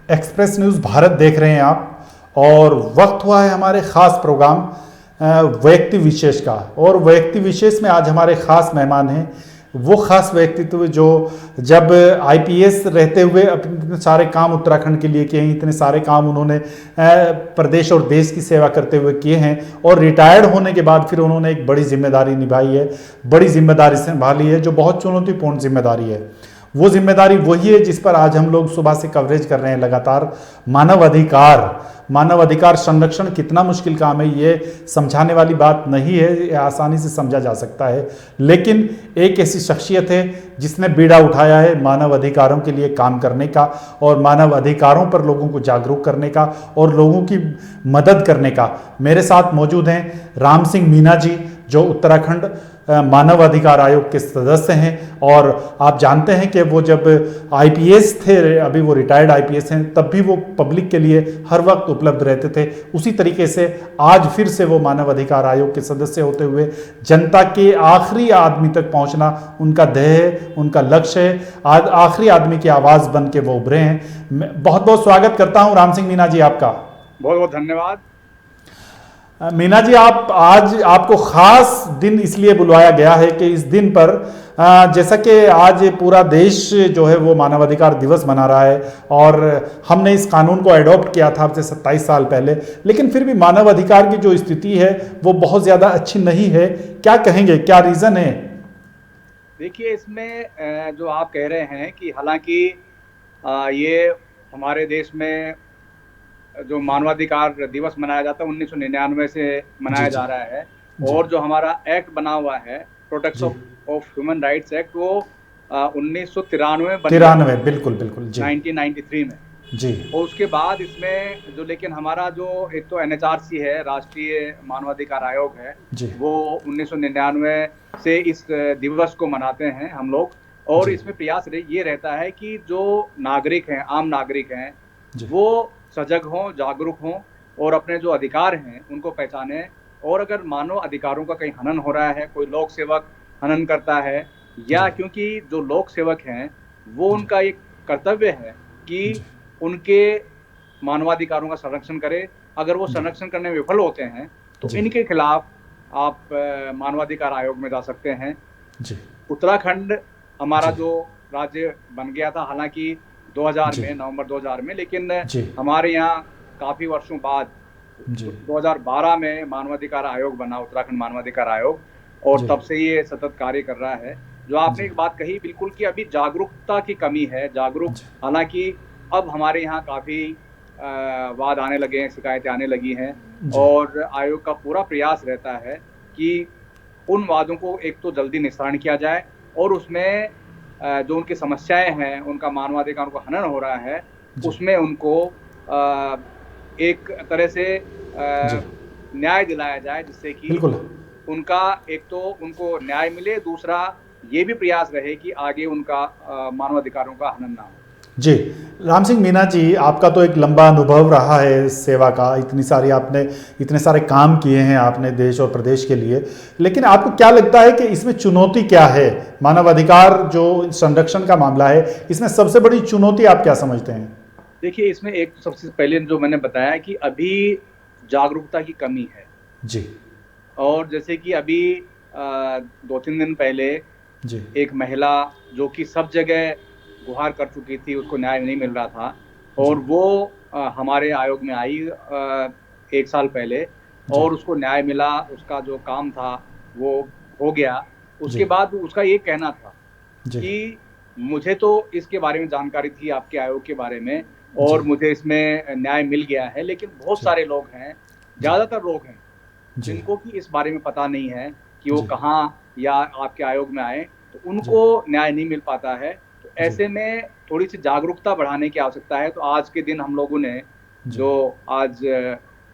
Express news Bharat देख रहे हैं आप, और वक्त हुआ है हमारे ख़ास प्रोग्राम व्यक्ति विशेष का। और व्यक्ति विशेष में आज हमारे ख़ास मेहमान हैं वो ख़ास व्यक्तित्व जो जब आईपीएस रहते हुए अपने सारे काम उत्तराखंड के लिए किए हैं, इतने सारे काम उन्होंने प्रदेश और देश की सेवा करते हुए किए हैं, और रिटायर्ड होने के बाद फिर उन्होंने एक बड़ी जिम्मेदारी निभाई है, बड़ी जिम्मेदारी संभाली है जो बहुत चुनौतीपूर्ण जिम्मेदारी है। वो जिम्मेदारी वही है जिस पर आज हम लोग सुबह से कवरेज कर रहे हैं लगातार। मानव अधिकार संरक्षण कितना मुश्किल काम है ये समझाने वाली बात नहीं है, ये आसानी से समझा जा सकता है, लेकिन एक ऐसी शख्सियत है जिसने बीड़ा उठाया है मानव अधिकारों के लिए काम करने का, और मानव अधिकारों पर लोगों को जागरूक करने का और लोगों की मदद करने का। मेरे साथ मौजूद हैं राम सिंह मीना जी, जो उत्तराखंड मानव अधिकार आयोग के सदस्य हैं, और आप जानते हैं कि वो जब आईपीएस थे, अभी वो रिटायर्ड आईपीएस हैं, तब भी वो पब्लिक के लिए हर वक्त उपलब्ध रहते थे। उसी तरीके से आज फिर से वो मानव अधिकार आयोग के सदस्य होते हुए जनता के आखिरी आदमी तक पहुंचना उनका ध्येय है, उनका लक्ष्य है। आज आखिरी आदमी की आवाज़ बन के वो उभरे हैं। बहुत बहुत स्वागत करता हूँ राम सिंह मीना जी आपका। बहुत बहुत धन्यवाद। मीना जी, आज आपको खास दिन इसलिए बुलवाया गया है कि इस दिन पर जैसा कि आज पूरा देश जो है वो मानवाधिकार दिवस मना रहा है, और हमने इस कानून को अडॉप्ट किया था अब से 27 साल पहले, लेकिन फिर भी मानव अधिकार की जो स्थिति है वो बहुत ज़्यादा अच्छी नहीं है। क्या कहेंगे, क्या रीज़न है? देखिए, इसमें जो आप कह रहे हैं कि हालांकि ये हमारे देश में जो मानवाधिकार दिवस मनाया जाता है 1999 से मनाया जा रहा है, और जो हमारा एक्ट बना हुआ है protection of human rights act, वो 1993 बिल्कुल बिल्कुल जी, 1993 में जी। और उसके बाद इसमें जो, लेकिन हमारा जो एक तो एनएचआरसी है, राष्ट्रीय मानवाधिकार आयोग है, वो 1999 से इस दिवस को मनाते हैं हम लोग। और इसमें प्रयास ये रहता है कि जो नागरिक हैं, आम नागरिक हैं, वो सजग हों, जागरूक हों और अपने जो अधिकार हैं उनको पहचाने। और अगर मानव अधिकारों का कहीं हनन हो रहा है, कोई लोक सेवक हनन करता है, या क्योंकि जो लोक सेवक हैं वो उनका एक कर्तव्य है कि उनके मानवाधिकारों का संरक्षण करे। अगर वो संरक्षण करने में विफल होते हैं तो इनके खिलाफ आप मानवाधिकार आयोग में जा सकते हैं। उत्तराखंड हमारा जो राज्य बन गया था, हालांकि 2000 में, नवंबर 2000 में, लेकिन हमारे यहाँ काफी वर्षों बाद 2012 में मानवाधिकार आयोग बना, उत्तराखंड मानवाधिकार आयोग, और तब से ये सतत कार्य कर रहा है। जो आपने एक बात कही बिल्कुल कि अभी जागरूकता की कमी है, हालांकि अब हमारे यहाँ काफी वाद आने लगे हैं, शिकायतें आने लगी हैं, और आयोग का पूरा प्रयास रहता है कि उन वादों को एक तो जल्दी निस्तारण किया जाए, और उसमें जो उनकी समस्याएं हैं, उनका मानवाधिकारों का हनन हो रहा है, उसमें उनको एक तरह से न्याय दिलाया जाए, जिससे कि उनका एक तो उनको न्याय मिले, दूसरा ये भी प्रयास रहे कि आगे उनका मानवाधिकारों का हनन ना हो। जी, राम सिंह मीना जी, आपका तो एक लंबा अनुभव रहा है सेवा का, इतने सारे काम किए हैं आपने देश और प्रदेश के लिए, लेकिन आपको क्या लगता है कि इसमें चुनौती क्या है? मानवाधिकार जो संरक्षण का मामला है, इसमें सबसे बड़ी चुनौती आप क्या समझते हैं? देखिए, इसमें एक सबसे पहले जो मैंने बताया कि अभी जागरूकता की कमी है जी, और जैसे कि अभी 2-3 दिन पहले एक महिला जो कि सब जगह गुहार कर चुकी थी, उसको न्याय नहीं मिल रहा था, और वो हमारे आयोग में आई 1 साल पहले, और उसको न्याय मिला, उसका जो काम था वो हो गया। उसके बाद उसका ये कहना था कि मुझे तो इसके बारे में जानकारी थी, आपके आयोग के बारे में, और मुझे इसमें न्याय मिल गया है, लेकिन बहुत सारे लोग हैं, ज़्यादातर लोग हैं जिनको कि इस बारे में पता नहीं है कि वो कहाँ या आपके आयोग में आए, तो उनको न्याय नहीं मिल पाता है। तो ऐसे में थोड़ी सी जागरूकता बढ़ाने की आवश्यकता है। तो आज के दिन हम लोगों ने जो आज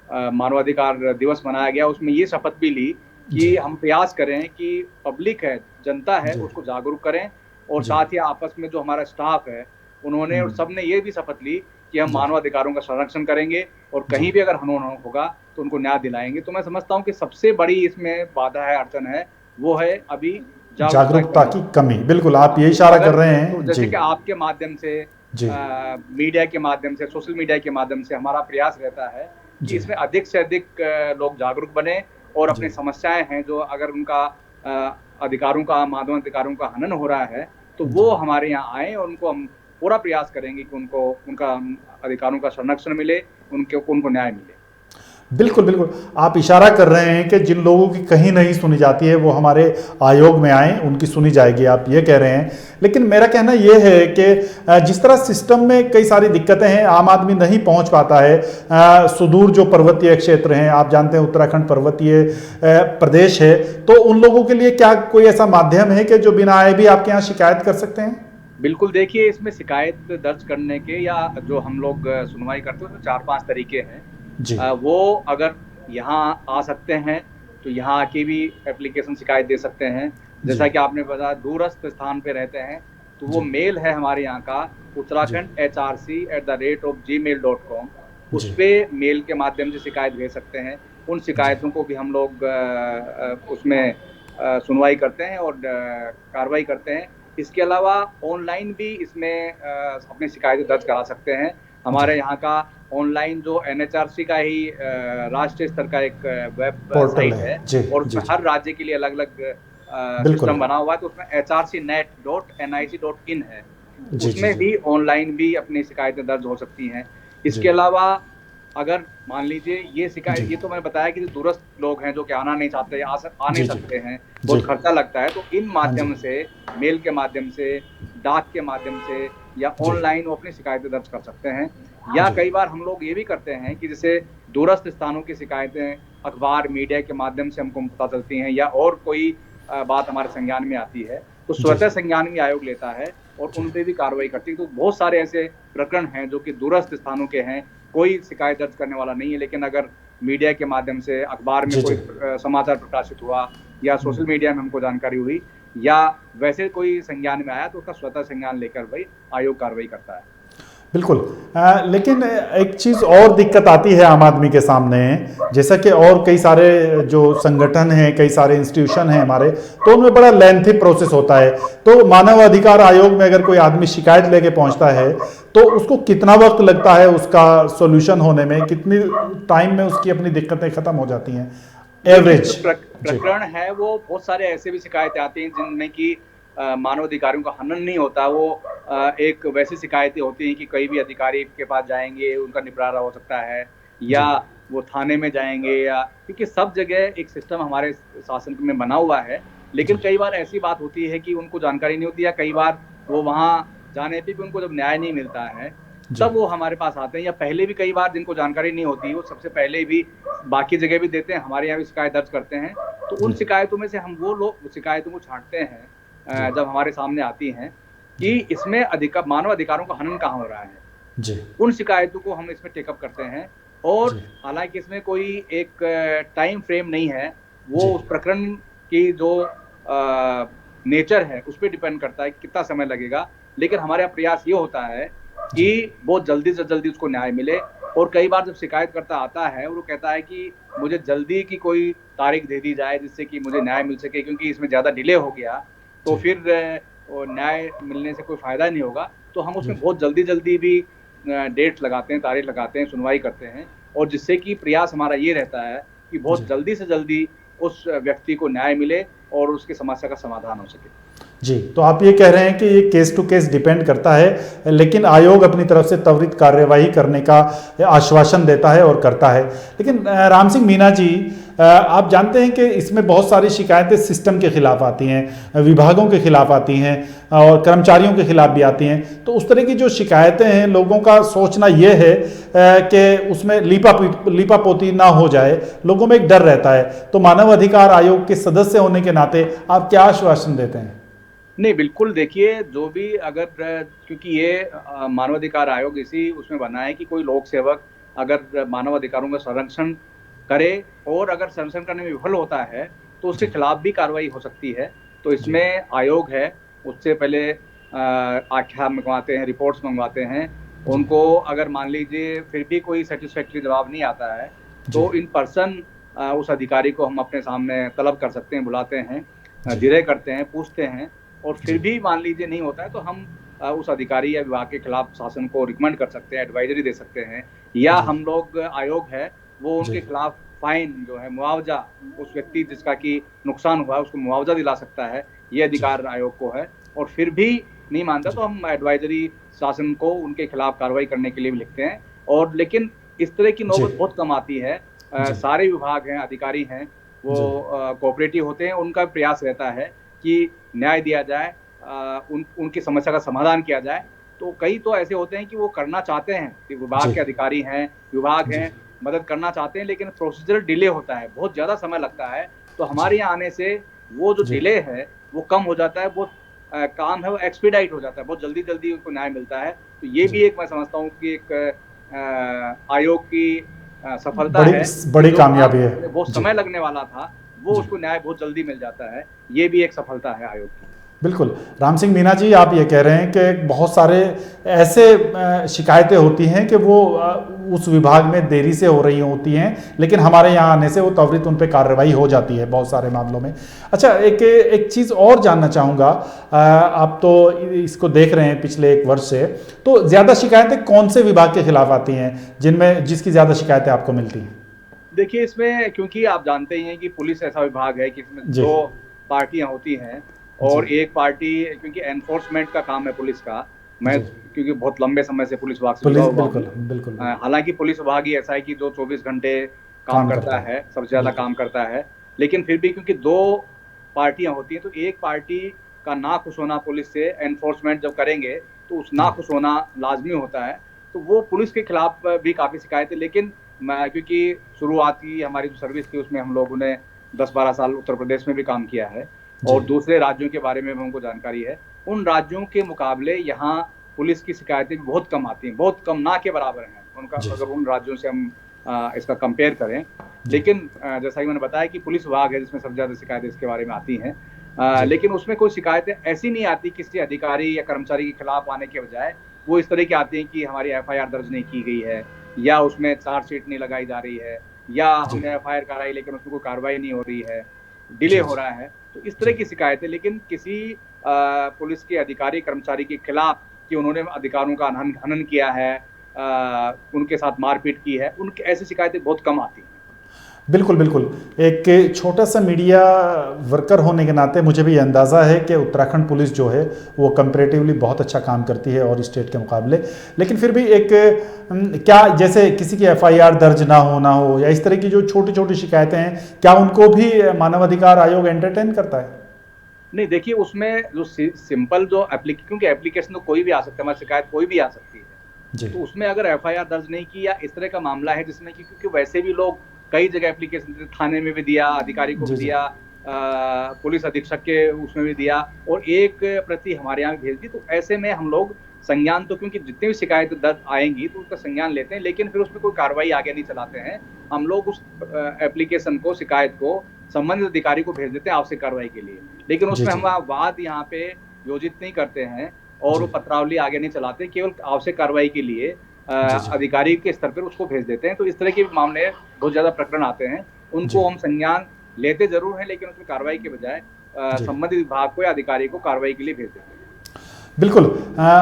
मानवाधिकार दिवस मनाया गया, उसमें ये शपथ भी ली कि हम प्रयास करें कि पब्लिक है, जनता है, उसको जागरूक करें, और साथ ही आपस में जो हमारा स्टाफ है उन्होंने और सबने ये भी शपथ ली कि हम मानवाधिकारों का संरक्षण करेंगे, और कहीं भी अगर हनन होगा तो उनको न्याय दिलाएंगे। तो मैं समझता हूँ कि सबसे बड़ी इसमें बाधा है, अड़चन है, वो है अभी जागरूकता की कमी। बिल्कुल, आप ये इशारा कर रहे हैं। तो जैसे कि आपके माध्यम से मीडिया के माध्यम से, सोशल मीडिया के माध्यम से हमारा प्रयास रहता है कि इसमें अधिक से अधिक लोग जागरूक बने और अपनी समस्याएं हैं जो अगर उनका अधिकारों का, मानव अधिकारों का हनन हो रहा है तो वो हमारे यहाँ आए और उनको हम पूरा प्रयास करेंगे कि उनको उनका अधिकारों का संरक्षण मिले, उनको न्याय मिले। बिल्कुल बिल्कुल, आप इशारा कर रहे हैं कि जिन लोगों की कहीं नहीं सुनी जाती है वो हमारे आयोग में आए, उनकी सुनी जाएगी, आप ये कह रहे हैं। लेकिन मेरा कहना ये है कि जिस तरह सिस्टम में कई सारी दिक्कतें हैं, आम आदमी नहीं पहुंच पाता है, सुदूर जो पर्वतीय क्षेत्र हैं, आप जानते हैं उत्तराखंड पर्वतीय प्रदेश है, तो उन लोगों के लिए क्या कोई ऐसा माध्यम है कि जो बिना आए भी आपके यहाँ शिकायत कर सकते हैं? बिल्कुल, देखिए इसमें शिकायत दर्ज करने के या जो हम लोग सुनवाई करते हैं उसमें 4-5 तरीके हैं। वो अगर यहाँ आ सकते हैं तो यहाँ आके भी एप्लीकेशन शिकायत दे सकते हैं। जैसा कि आपने बताया दूरस्थ स्थान पे रहते हैं तो वो मेल है हमारे यहाँ का uttarakhand@gmail.com, उस पर मेल के माध्यम से शिकायत भेज सकते हैं। उन शिकायतों को भी हम लोग उसमें सुनवाई करते हैं और कार्रवाई करते हैं। इसके अलावा ऑनलाइन भी इसमें अपनी शिकायतें दर्ज करा सकते हैं। हमारे यहाँ का ऑनलाइन जो NHRC का ही राष्ट्रीय स्तर का एक वेबसाइट है और उसमें हर राज्य के लिए अलग अलग सिस्टम बना हुआ है, तो उसमें hrcnet.nic.in है, उसमें भी ऑनलाइन भी अपनी शिकायतें दर्ज हो सकती हैं। इसके अलावा अगर मान लीजिए ये शिकायत, ये तो मैंने बताया कि दूरस्थ लोग हैं जो कि आना नहीं चाहते, आ नहीं सकते हैं, बहुत खर्चा लगता है, तो इन माध्यम से, मेल के माध्यम से, डाक के माध्यम से या ऑनलाइन वो अपनी शिकायतें दर्ज कर सकते हैं। या कई बार हम लोग ये भी करते हैं कि जैसे दूरस्थ स्थानों की शिकायतें अखबार, मीडिया के माध्यम से हमको पता चलती हैं या और कोई बात हमारे संज्ञान में आती है तो स्वतः संज्ञान में आयोग लेता है और उन पर भी कार्रवाई करती है। तो बहुत सारे ऐसे प्रकरण हैं जो कि दूरस्थ स्थानों के हैं, कोई शिकायत दर्ज करने वाला नहीं है, लेकिन अगर मीडिया के माध्यम से, अखबार में कोई समाचार प्रकाशित हुआ या सोशल मीडिया में हमको जानकारी हुई या वैसे कोई संज्ञान में आया तो उसका स्वतः संज्ञान लेकर भाई आयोग कार्रवाई करता है। बिल्कुल, लेकिन एक चीज़ और दिक्कत आती है आम आदमी के सामने, जैसा कि और कई सारे जो संगठन हैं, कई सारे इंस्टीट्यूशन हैं हमारे, तो उनमें बड़ा लेंथी प्रोसेस होता है। तो मानव अधिकार आयोग में अगर कोई आदमी शिकायत लेके पहुंचता है तो उसको कितना वक्त लगता है उसका सॉल्यूशन होने में, कितनी टाइम में उसकी अपनी दिक्कतें खत्म हो जाती हैं एवरेज? प्रकरण है वो बहुत सारे ऐसे भी शिकायतें आती हैं जिनमें कि मानव अधिकारियों का हनन नहीं होता, वो एक वैसी शिकायतें होती हैं कि कोई भी अधिकारी के पास जाएंगे, उनका निपटारा हो सकता है या वो थाने में जाएंगे, या क्योंकि सब जगह एक सिस्टम हमारे शासन में बना हुआ है, लेकिन कई बार ऐसी बात होती है कि उनको जानकारी नहीं होती या कई बार वो वहाँ जाने पे भी उनको जब न्याय नहीं मिलता है तब वो हमारे पास आते हैं, या पहले भी कई बार जिनको जानकारी नहीं होती वो सबसे पहले भी बाकी जगह भी देते हैं, हमारे यहाँ भी शिकायत दर्ज करते हैं। तो उन शिकायतों में से हम वो लोग शिकायतों को छांटते हैं जब हमारे सामने आती हैं कि इसमें मानव अधिकारों का हनन कहाँ हो रहा है, उन शिकायतों को हम इसमें टेकअप करते हैं। और हालांकि इसमें कोई एक टाइम फ्रेम नहीं है, वो उस प्रकरण की जो नेचर है उस पर डिपेंड करता है कितना समय लगेगा, लेकिन हमारे यहाँ प्रयास ये होता है कि बहुत जल्दी से जल्दी उसको न्याय मिले। और कई बार जब शिकायतकर्ता आता है और वो कहता है कि मुझे जल्दी की कोई तारीख दे दी जाए जिससे कि मुझे न्याय मिल सके, क्योंकि इसमें ज़्यादा डिले हो गया तो फिर न्याय मिलने से कोई फायदा नहीं होगा, तो हम उसमें बहुत जल्दी भी डेट लगाते हैं, तारीख लगाते हैं, सुनवाई करते हैं, और जिससे कि प्रयास हमारा ये रहता है कि बहुत जल्दी से जल्दी उस व्यक्ति को न्याय मिले और उसकी समस्या का समाधान हो सके। जी, तो आप ये कह रहे हैं कि ये केस टू केस डिपेंड करता है, लेकिन आयोग अपनी तरफ से त्वरित कार्यवाही करने का आश्वासन देता है और करता है। लेकिन राम सिंह मीना जी, आप जानते हैं कि इसमें बहुत सारी शिकायतें सिस्टम के खिलाफ आती हैं, विभागों के खिलाफ आती हैं और कर्मचारियों के खिलाफ भी आती हैं। तो उस तरह की जो शिकायतें हैं, लोगों का सोचना ये है कि उसमें लीपापोती ना हो जाए, लोगों में एक डर रहता है। तो मानव अधिकार आयोग के सदस्य होने के नाते आप क्या आश्वासन देते हैं? नहीं, बिल्कुल, देखिए जो भी अगर, क्योंकि ये मानवाधिकार आयोग इसी उसमें बना है कि कोई लोक सेवक अगर मानव अधिकारों का संरक्षण करे और अगर संरक्षण करने में विफल होता है तो उसके खिलाफ भी कार्रवाई हो सकती है। तो इसमें आयोग है, उससे पहले आख्या मंगवाते हैं, रिपोर्ट्स मंगवाते हैं, उनको अगर मान लीजिए फिर भी कोई सेटिस्फैक्ट्री जवाब नहीं आता है तो इन पर्सन उस अधिकारी को हम अपने सामने तलब कर सकते हैं, बुलाते हैं, जिरह करते हैं, पूछते हैं, और फिर भी मान लीजिए नहीं होता है तो हम उस अधिकारी या विभाग के खिलाफ शासन को रिकमेंड कर सकते हैं, एडवाइजरी दे सकते हैं, या हम लोग आयोग है वो उनके खिलाफ फाइन जो है, मुआवजा, उस व्यक्ति जिसका कि नुकसान हुआ है उसको मुआवजा दिला सकता है, ये अधिकार आयोग को है। और फिर भी नहीं मानता तो हम एडवाइजरी शासन को उनके खिलाफ कार्रवाई करने के लिए भी लिखते हैं। और लेकिन इस तरह की नौबत बहुत कम आती है। सारे विभाग हैं, अधिकारी हैं, वो कोऑपरेटिव होते हैं, उनका प्रयास रहता है कि न्याय दिया जाए, उनकी समस्या का समाधान किया जाए। तो कई तो ऐसे होते हैं कि वो करना चाहते हैं, कि विभाग के अधिकारी हैं, विभाग हैं, मदद करना चाहते हैं, लेकिन प्रोसीजर डिले होता है, बहुत ज़्यादा समय लगता है। तो हमारे यहाँ आने से वो जो डिले है वो कम हो जाता है, वो काम है वो एक्सपीडाइट हो जाता है, बहुत जल्दी जल्दी उनको न्याय मिलता है। तो ये भी एक मैं समझता हूँ कि एक आयोग की सफलता है, बड़ी कामयाबी है। वो समय लगने वाला था वो उसको न्याय बहुत जल्दी मिल जाता है, ये भी एक सफलता है आयोग की। बिल्कुल। राम सिंह मीणा जी, आप ये कह रहे हैं कि बहुत सारे ऐसे शिकायतें होती हैं कि वो उस विभाग में देरी से हो रही होती हैं, लेकिन हमारे यहाँ आने से वो त्वरित उन पे कार्रवाई हो जाती है बहुत सारे मामलों में। अच्छा, एक चीज़ और जानना चाहूँगा, आप तो इसको देख रहे हैं पिछले 1 वर्ष से, तो ज़्यादा शिकायतें कौन से विभाग के खिलाफ आती हैं जिसकी ज़्यादा शिकायतें आपको मिलती हैं? देखिए, इसमें क्योंकि आप जानते ही हैं कि पुलिस ऐसा विभाग है कि इसमें 2 पार्टियां होती हैं, और एक पार्टी, क्योंकि एनफोर्समेंट का काम है पुलिस का, मैं क्योंकि बहुत लंबे समय से पुलिस विभाग से जुड़ा हुआ हूं, हालांकि पुलिस विभाग ही ऐसा है कि जो 24 घंटे काम करता है, सबसे ज्यादा काम करता है, लेकिन फिर भी क्योंकि 2 पार्टियां होती हैं, तो एक पार्टी का नाखुश होना पुलिस से एनफोर्समेंट जब करेंगे तो उस नाखुश होना लाजमी होता है। तो वो पुलिस के खिलाफ भी काफी शिकायतें, लेकिन क्योंकि शुरुआती हमारी जो सर्विस थी उसमें हम लोगों ने 10-12 साल उत्तर प्रदेश में भी काम किया है, और दूसरे राज्यों के बारे में हमको जानकारी है। उन राज्यों के मुकाबले यहाँ पुलिस की शिकायतें बहुत कम आती हैं, बहुत कम, ना के बराबर हैं उनका, अगर उन राज्यों से हम इसका कंपेयर करें। लेकिन जैसा कि मैंने बताया कि पुलिस विभाग है जिसमें सबसे ज्यादा शिकायतें इसके बारे में आती हैं, लेकिन उसमें कोई शिकायतें ऐसी नहीं आती किसी अधिकारी या कर्मचारी के खिलाफ आने के बजाय, वो इस तरह की आती हैं कि हमारी FIR दर्ज नहीं की गई है, या उसमें चार्जशीट नहीं लगाई जा रही है, या हमने FIR कराई लेकिन उसमें कोई कार्रवाई नहीं हो रही है, डिले हो रहा है। तो इस तरह की शिकायतें, लेकिन किसी पुलिस के अधिकारी कर्मचारी के खिलाफ कि उन्होंने अधिकारों का हनन किया है, उनके साथ मारपीट की है, उनकी ऐसी शिकायतें बहुत कम आती हैं। बिल्कुल बिल्कुल। एक छोटा सा मीडिया वर्कर होने के नाते मुझे भी अंदाज़ा है कि उत्तराखंड पुलिस जो है वो कंपैरेटिवली बहुत अच्छा काम करती है और स्टेट के मुकाबले, लेकिन फिर भी एक क्या जैसे किसी की FIR दर्ज ना हो या इस तरह की जो छोटी छोटी शिकायतें हैं, क्या उनको भी मानवाधिकार आयोग एंटरटेन करता है? नहीं, देखिए, उसमें जो सिंपल जो क्योंकि एप्लीकेशन तो कोई भी आ सकता है, शिकायत कोई भी आ सकती है, तो उसमें अगर FIR दर्ज नहीं की या इस तरह का मामला है जिसमें कि क्योंकि वैसे भी लोग कई जगह एप्लीकेशन थाने में भी दिया, अधिकारी को भी दिया, पुलिस अधीक्षक के उसमें भी दिया, और एक प्रति हमारे यहाँ भेज दी, तो ऐसे में हम लोग संज्ञान, तो क्योंकि जितनी भी शिकायत दर्ज आएंगी तो उसका संज्ञान लेते हैं, लेकिन फिर उसमें कोई कार्रवाई आगे नहीं चलाते हैं। हम लोग उस एप्लीकेशन को, शिकायत को संबंधित अधिकारी को भेज देते हैं आवश्यक कार्रवाई के लिए, लेकिन उसमें हम वाद यहाँ पे योजित नहीं करते हैं और वो पत्रावली आगे नहीं चलाते, केवल आवश्यक कार्रवाई के लिए अधिकारी के स्तर पर उसको भेज देते हैं। तो इस तरह के मामले बहुत ज्यादा प्रकरण आते हैं, उनको हम संज्ञान लेते जरूर हैं, लेकिन उसमें कार्रवाई के बजाय संबंधित विभाग को या अधिकारी को कार्रवाई के लिए भेज देते हैं। बिल्कुल।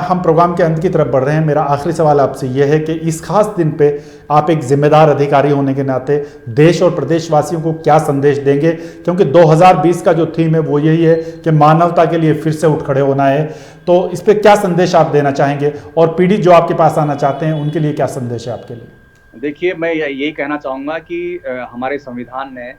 हम प्रोग्राम के अंत की तरफ बढ़ रहे हैं। मेरा आखिरी सवाल आपसे यह है कि इस खास दिन पे आप एक जिम्मेदार अधिकारी होने के नाते देश और प्रदेशवासियों को क्या संदेश देंगे, क्योंकि 2020 का जो थीम है वो यही है कि मानवता के लिए फिर से उठ खड़े होना है, तो इस पर क्या संदेश आप देना चाहेंगे, और पीढ़ी जो आपके पास आना चाहते हैं उनके लिए क्या संदेश है आपके लिए? देखिए, मैं यही कहना चाहूँगा कि हमारे संविधान ने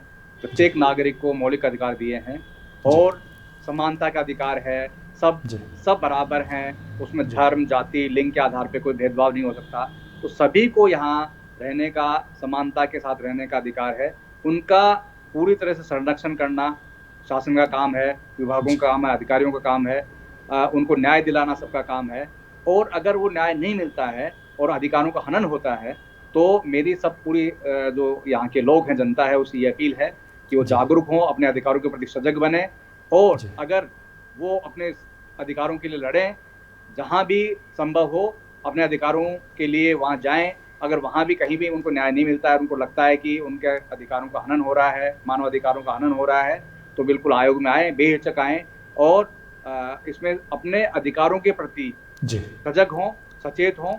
प्रत्येक नागरिक को मौलिक अधिकार दिए हैं, और समानता का अधिकार है, सब बराबर हैं, उसमें धर्म, जाति, लिंग के आधार पे कोई भेदभाव नहीं हो सकता। तो सभी को यहाँ रहने का, समानता के साथ रहने का अधिकार है। उनका पूरी तरह से संरक्षण करना शासन का काम है, विभागों का काम है, अधिकारियों का काम है, उनको न्याय दिलाना सबका काम है। और अगर वो न्याय नहीं मिलता है और अधिकारों का हनन होता है, तो मेरी पूरी जो यहाँ के लोग हैं, जनता है, उसकी ये अपील है कि वो जागरूक हों, अपने अधिकारों के प्रति सजग बने, और अगर वो अपने अधिकारों के लिए लड़ें, जहाँ भी संभव हो अपने अधिकारों के लिए वहाँ जाएं। अगर वहाँ भी कहीं भी उनको न्याय नहीं मिलता है, उनको लगता है कि उनके अधिकारों का हनन हो रहा है, मानव अधिकारों का हनन हो रहा है, तो बिल्कुल आयोग में आएँ, बेहिचक आएँ, और इसमें अपने अधिकारों के प्रति जी, सजग हों, सचेत हों,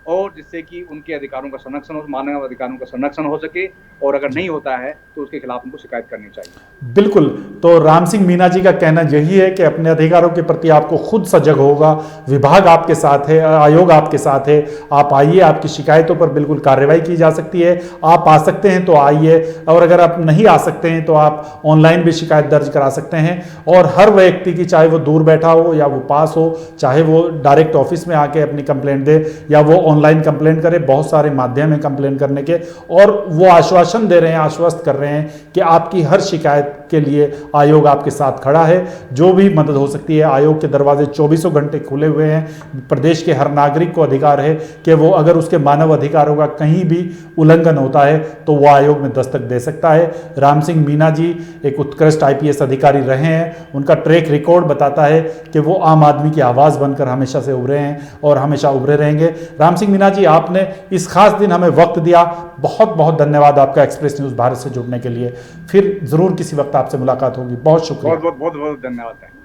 और जिससे कि उनके अधिकारों का संरक्षण हो, मानव अधिकारों का संरक्षण हो सके, और अगर नहीं होता है तो उसके खिलाफ उनको शिकायत करनी चाहिए। बिल्कुल। तो राम सिंह मीणा जी का कहना यही है कि अपने अधिकारों के प्रति आपको खुद सजग होगा, विभाग आपके साथ है, आयोग आपके साथ है, आप आइए, आपकी शिकायतों पर बिल्कुल कार्रवाई की जा सकती है। आप आ सकते हैं तो आइए, और अगर आप नहीं आ सकते हैं तो आप ऑनलाइन भी शिकायत दर्ज करा सकते हैं। और हर व्यक्ति की, चाहे वो दूर बैठा हो या वो पास हो, चाहे वो डायरेक्ट ऑफिस में आके अपनी कंप्लेंट दे या वो ऑनलाइन कंप्लेंट करे, बहुत सारे माध्यम है कंप्लेंट करने के, और वो आश्वासन दे रहे हैं, आश्वस्त कर रहे हैं कि आपकी हर शिकायत के लिए आयोग आपके साथ खड़ा है। जो भी मदद हो सकती है, आयोग के दरवाजे 24 घंटे खुले हुए हैं। प्रदेश के हर नागरिक को अधिकार है कि वो अगर उसके मानव अधिकारों का कहीं भी उल्लंघन होता है तो वो आयोग में दस्तक दे सकता है। राम सिंह मीणा जी एक उत्कृष्ट IPS अधिकारी रहे हैं। उनका ट्रैक रिकॉर्ड बताता है कि वो आम आदमी की आवाज़ बनकर हमेशा से उभरे हैं और हमेशा उभरे रहेंगे। राम सिंह मीणा जी, आपने इस खास दिन हमें वक्त दिया, बहुत बहुत धन्यवाद आपका एक्सप्रेस न्यूज़ भारत से जुड़ने के लिए। फिर ज़रूर किसी वक्त आपसे मुलाकात होगी। बहुत शुक्रिया। बहुत बहुत बहुत बहुत धन्यवाद है।